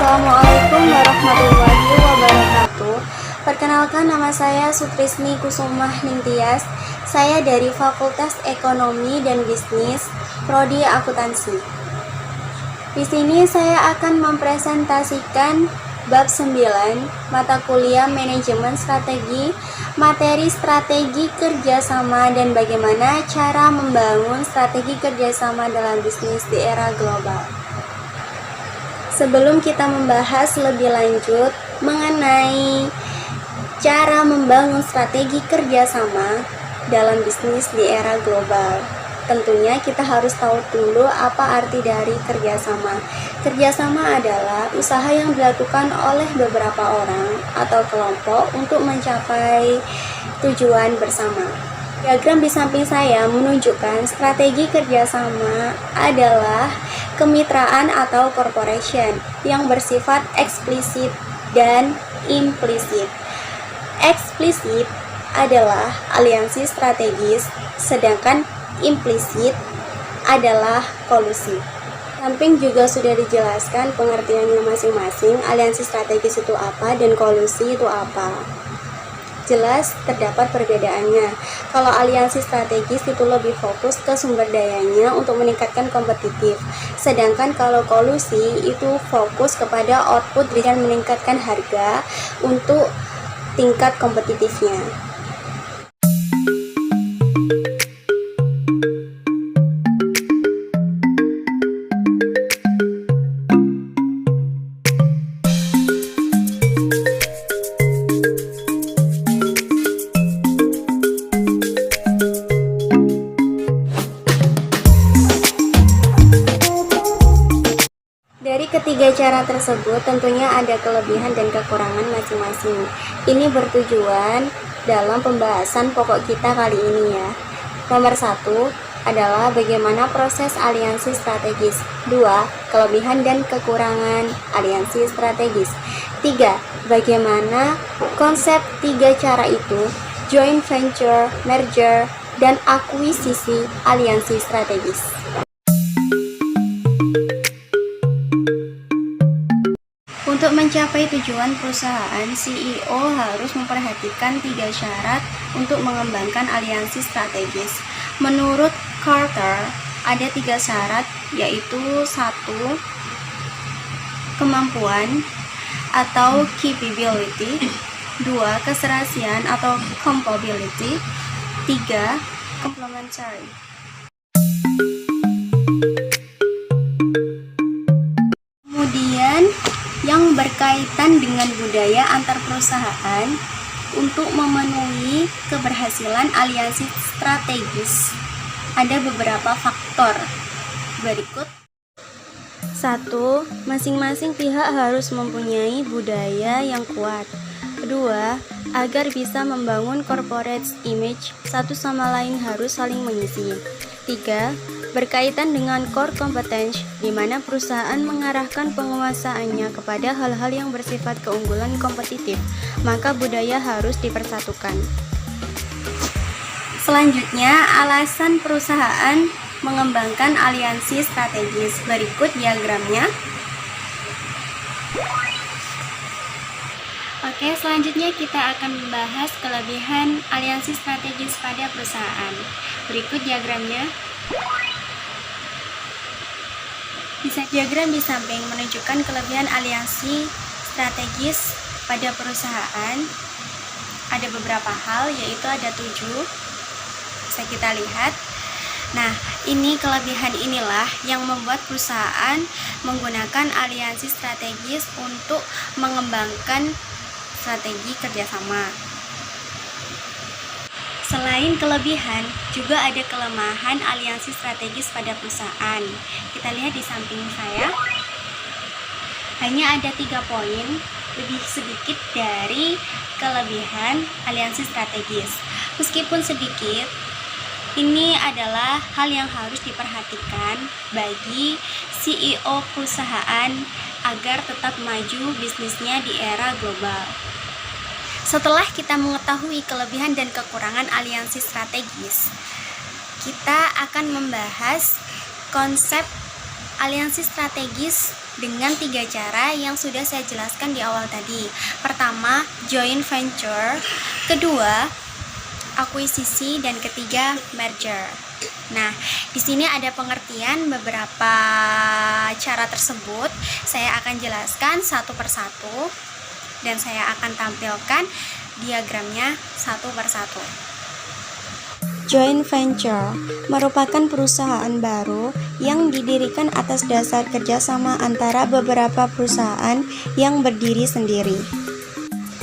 Assalamualaikum warahmatullahi wabarakatuh. Perkenalkan, nama saya Sutrisni Kusumah Ningtyas. Saya dari Fakultas Ekonomi dan Bisnis, Prodi Akuntansi. Di sini saya akan mempresentasikan bab 9 mata kuliah Manajemen Strategi, materi strategi kerjasama dan bagaimana cara membangun strategi kerjasama dalam bisnis di era global. Sebelum kita membahas lebih lanjut mengenai cara membangun strategi kerjasama dalam bisnis di era global, tentunya kita harus tahu dulu apa arti dari kerjasama. Kerjasama adalah usaha yang dilakukan oleh beberapa orang atau kelompok untuk mencapai tujuan bersama. Diagram di samping saya menunjukkan strategi kerjasama adalah kemitraan atau corporation yang bersifat eksplisit dan implisit. Eksplisit adalah aliansi strategis, sedangkan implisit adalah kolusi. Samping juga sudah dijelaskan pengertiannya masing-masing, aliansi strategis itu apa dan kolusi itu apa. Jelas terdapat perbedaannya. Kalau aliansi strategis itu lebih fokus ke sumber dayanya untuk meningkatkan kompetitif. Sedangkan kalau kolusi itu fokus kepada output dan meningkatkan harga untuk tingkat kompetitifnya. Dari ketiga cara tersebut tentunya ada kelebihan dan kekurangan masing-masing. Ini bertujuan dalam pembahasan pokok kita kali ini ya. Nomor 1 adalah bagaimana proses aliansi strategis. 2. Kelebihan dan kekurangan aliansi strategis. 3. Bagaimana konsep tiga cara itu, joint venture, merger, dan akuisisi aliansi strategis. Untuk mencapai tujuan perusahaan, CEO harus memperhatikan tiga syarat untuk mengembangkan aliansi strategis. Menurut Carter, ada tiga syarat, yaitu 1. Kemampuan atau capability. 2. Keserasian atau compatibility. 3. Complementary. Kemudian yang berkaitan dengan budaya antar perusahaan untuk memenuhi keberhasilan aliansi strategis. Ada beberapa faktor berikut. 1. Masing-masing pihak harus mempunyai budaya yang kuat. 2. Agar bisa membangun corporate image, satu sama lain harus saling mengisi. 3. Berkaitan dengan core competence, di mana perusahaan mengarahkan penguasaannya kepada hal-hal yang bersifat keunggulan kompetitif, maka budaya harus dipersatukan. Selanjutnya, alasan perusahaan mengembangkan aliansi strategis. Berikut diagramnya. Oke, selanjutnya kita akan membahas kelebihan aliansi strategis pada perusahaan. Berikut diagramnya. Diagram di samping menunjukkan kelebihan aliansi strategis pada perusahaan. Ada beberapa hal, yaitu ada 7. Bisa kita lihat. Nah, ini kelebihan inilah yang membuat perusahaan menggunakan aliansi strategis untuk mengembangkan strategi kerjasama. Selain kelebihan, juga ada kelemahan aliansi strategis pada perusahaan. Kita lihat di samping saya. Hanya ada 3 poin, lebih sedikit dari kelebihan aliansi strategis. Meskipun sedikit, ini adalah hal yang harus diperhatikan bagi CEO perusahaan agar tetap maju bisnisnya di era global. Setelah kita mengetahui kelebihan dan kekurangan aliansi strategis, kita akan membahas konsep aliansi strategis dengan 3 cara yang sudah saya jelaskan di awal tadi. Pertama, joint venture, kedua, akuisisi, dan ketiga, merger. Nah, di sini ada pengertian beberapa cara tersebut. Saya akan jelaskan satu persatu dan saya akan tampilkan diagramnya satu persatu. Joint venture merupakan perusahaan baru yang didirikan atas dasar kerjasama antara beberapa perusahaan yang berdiri sendiri.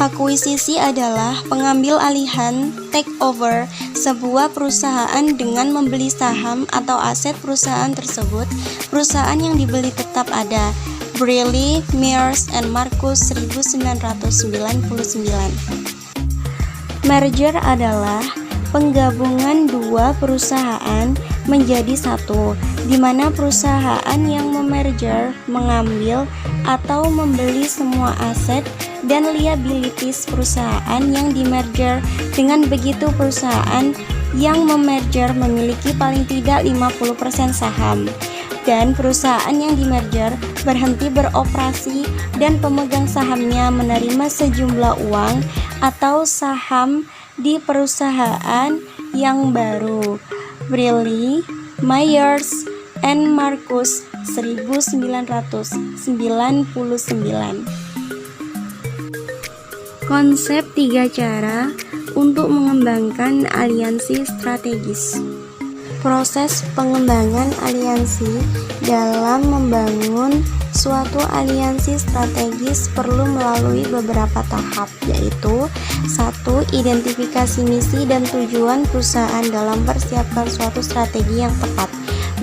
Akuisisi adalah pengambil alihan takeover sebuah perusahaan dengan membeli saham atau aset perusahaan tersebut. Perusahaan yang dibeli tetap ada. Briley, Mears, and Marcus 1999. Merger adalah penggabungan dua perusahaan menjadi satu, di mana perusahaan yang memerger mengambil atau membeli semua aset dan liabilities perusahaan yang dimerger. Dengan begitu perusahaan yang memerger memiliki paling tidak 50% saham dan perusahaan yang dimerger berhenti beroperasi dan pemegang sahamnya menerima sejumlah uang atau saham di perusahaan yang baru. Briley, Myers, and Marcus 1999. Konsep 3 cara untuk mengembangkan aliansi strategis. Proses pengembangan aliansi dalam membangun suatu aliansi strategis perlu melalui beberapa tahap, yaitu 1. Identifikasi misi dan tujuan perusahaan dalam persiapkan suatu strategi yang tepat.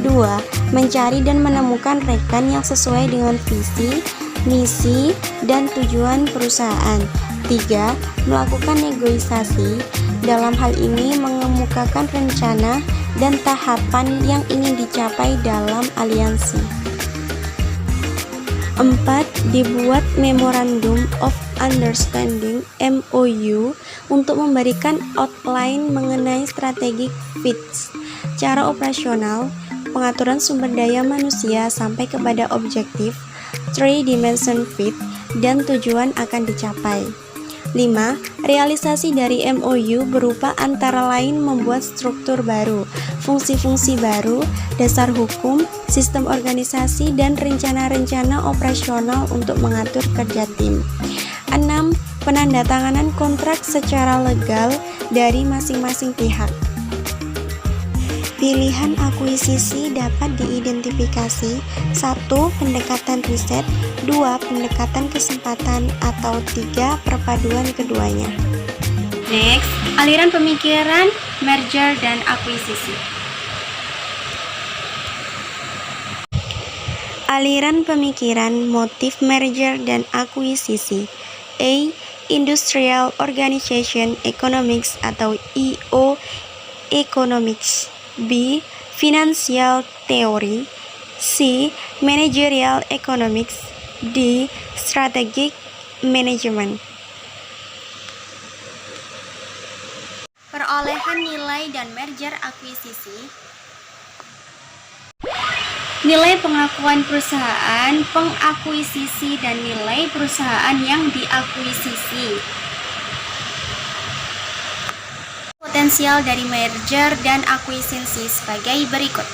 2. Mencari dan menemukan rekan yang sesuai dengan visi, misi, dan tujuan perusahaan. 3. Melakukan negosiasi. Dalam hal ini mengemukakan rencana dan tahapan yang ingin dicapai dalam aliansi. 4. Dibuat Memorandum of Understanding (MOU) untuk memberikan outline mengenai strategic fits, cara operasional, pengaturan sumber daya manusia sampai kepada objektif, 3-dimension fit, dan tujuan akan dicapai. 5. Realisasi dari MOU berupa antara lain membuat struktur baru, fungsi-fungsi baru, dasar hukum, sistem organisasi, dan rencana-rencana operasional untuk mengatur kerja tim. 6. Penandatanganan kontrak secara legal dari masing-masing pihak. Pilihan akuisisi dapat diidentifikasi 1. Pendekatan riset, 2. Pendekatan kesempatan, atau 3. Perpaduan keduanya. Next, aliran pemikiran merger dan akuisisi. Aliran pemikiran motif merger dan akuisisi. A. Industrial Organization Economics atau IO Economics. B. Financial Theory. C. Managerial Economics. D. Strategic Management. Perolehan nilai dan merger akuisisi. Nilai pengakuan perusahaan, pengakuisisi, dan nilai perusahaan yang diakuisisi. Potensial dari merger dan akuisisi sebagai berikut.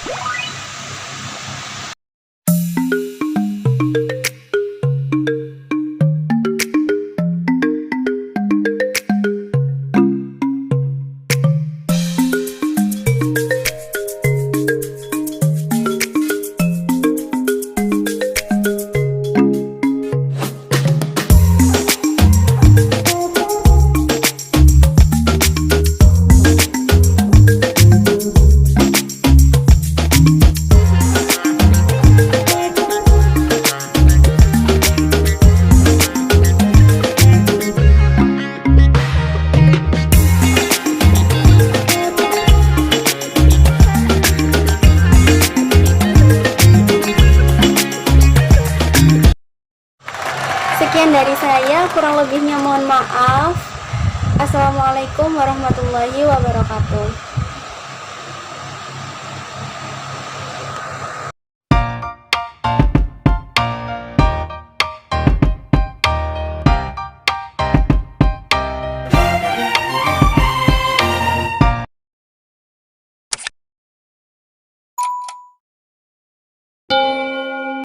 Sekian dari saya, kurang lebihnya mohon maaf. Assalamualaikum warahmatullahi wabarakatuh.